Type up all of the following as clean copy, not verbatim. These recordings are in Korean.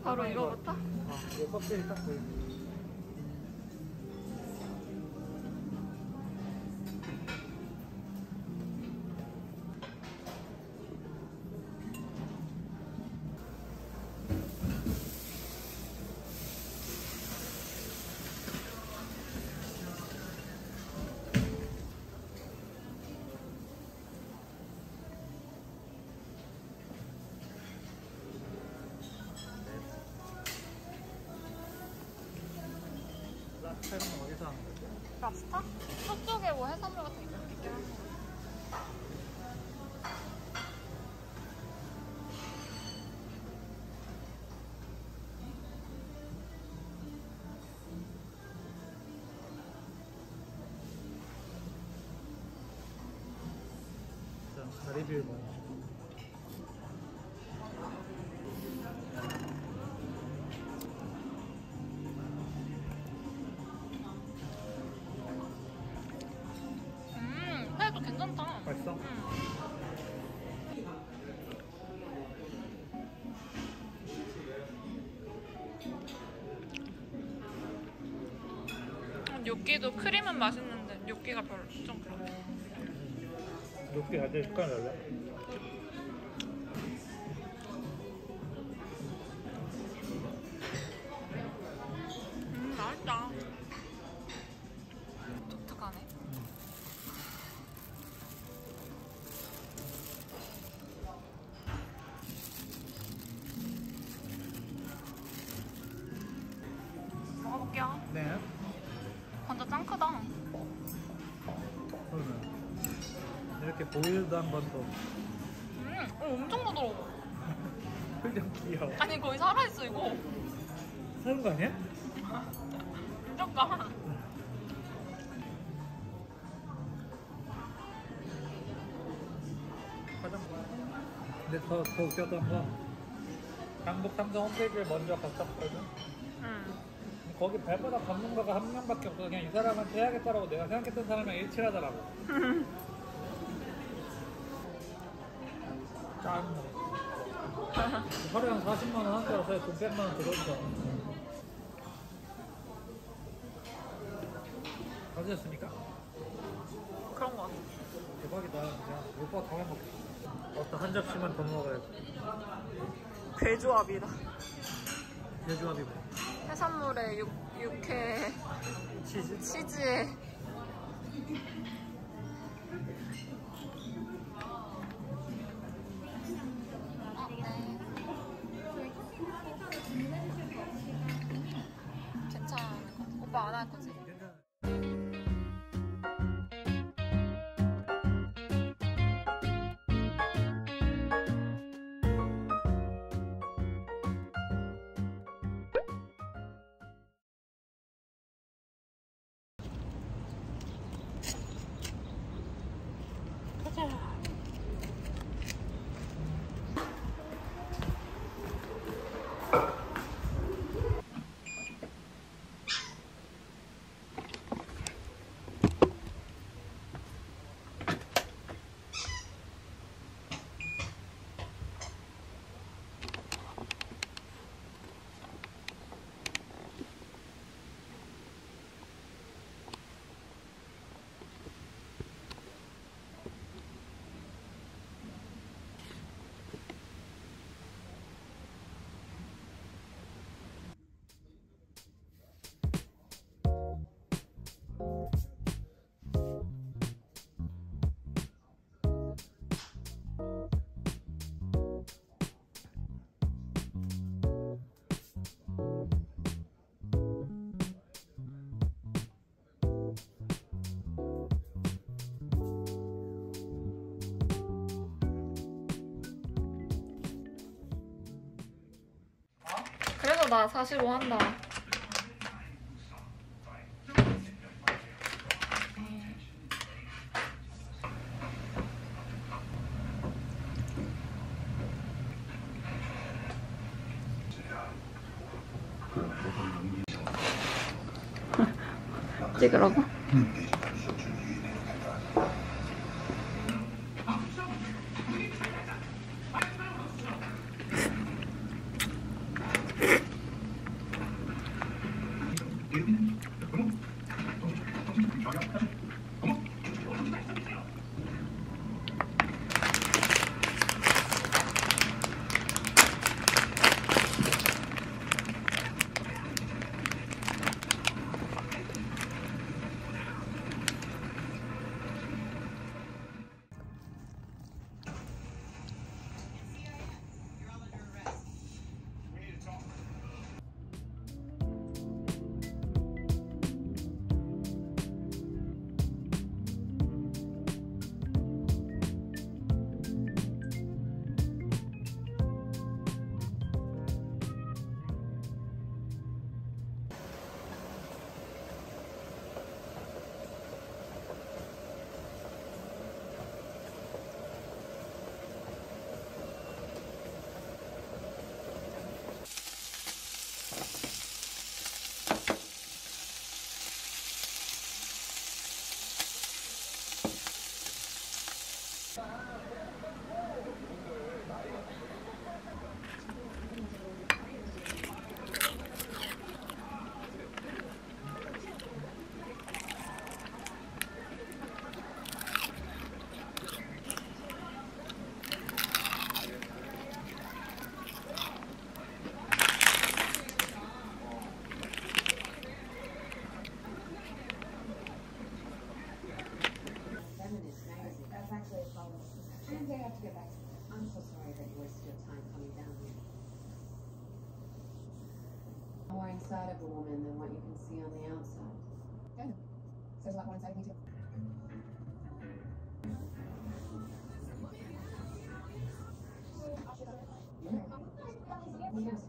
바로 이거부터? 이거 껍질이 딱 보여. 랍스타 이런 거 어디서 하는 거지? 랍스타? 저쪽에 뭐 해산물 같은 게 있긴 한데. 일단 리뷰 뭐. 회도 괜찮다. 맛있어? 뇨끼도 크림은 맛있는데 뇨끼가 별로 좀 그렇네. 뇨끼 아주 색깔 달라? 맛있다. 독특하네. 먹어볼게요. 네. 완전 짱 크다. 그러면 이렇게 보일도 한 번 더. 엄청 부드러워. 표정 귀여워. 아니 거의 살아있어 이거. 사는 거 아니야? 잠깐. 근데 더 웃겼던 건 강북 삼성 홈페이지를 먼저 갔었거든. 거기 발바닥 걷는 거가 한 명밖에 없어. 그냥 이 사람한테 해야겠다라고 내가 생각했던 사람이랑 일치하더라고. 짠. 하루에 한 40만 원 한 거라서 돈 100만 원 들어온다. 어떠셨습니까? 그런 거 같아. 대박이다. 그냥 오빠 더 해먹겠어. 어떤 한 접시만 더 먹어야지. 괴조합이다. 대조합이 뭐? 해산물에 육회 치즈? 치즈에 괜찮은 것 같아. 오빠 안 할 거지? 그래서 나 45 한다. 찍으라고? 응. inside of a woman than what you can see on the outside. Yeah, there's a lot more inside of me too. Yes.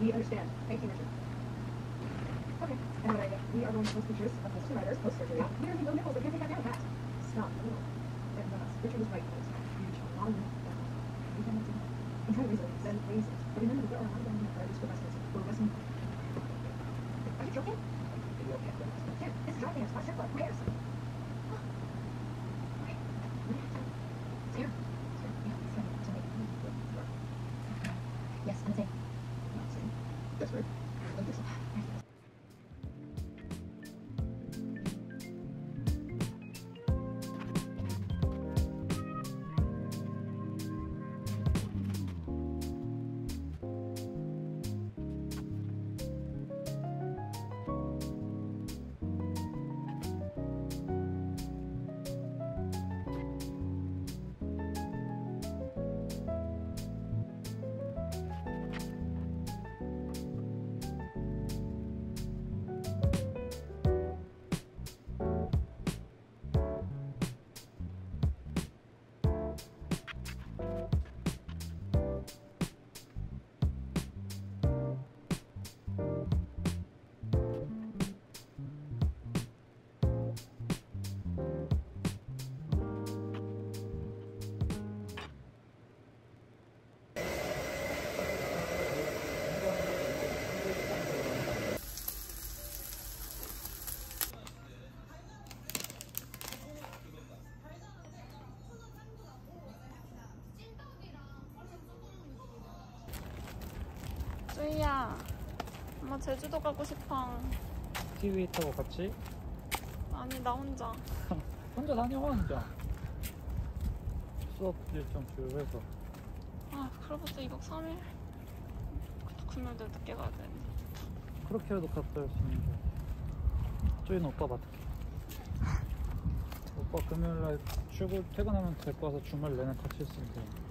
We understand. Thank you, Richard. Okay, I have an idea. We are going to post pictures of the two riders post-surgery. We are no nipples, they can't take that down pat. Stop. Richard was right. It was huge. A lot of I'm trying to raise it. Then raise it. But remember, there are a lot of them that are just for breast cancer. For breast cancer. Are you joking? Dude, this is dry dance. Watch your foot. Who cares? Here. Yes, I'm saying. That's right. 엄마. 엄마 제주도 가고 싶어. TV 타고 같이? 아니 나 혼자. 혼자 다녀와 혼자. 수업 일정 교육해서. 아 그러고서 2박 3일. 금요일도 늦게 가야 되는데. 그렇게라도 갔다 올 수 있는데. 저희는 오빠 맡을게. 오빠 금요일날 퇴근하면 데리고 와서 주말 내내 같이 있으면 돼.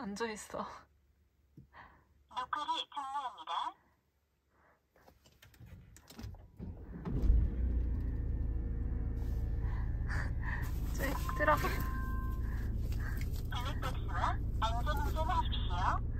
앉아있어. 녹화를 종료합니다. 저기 들어가. 블랙박스와 안전운전하십시오.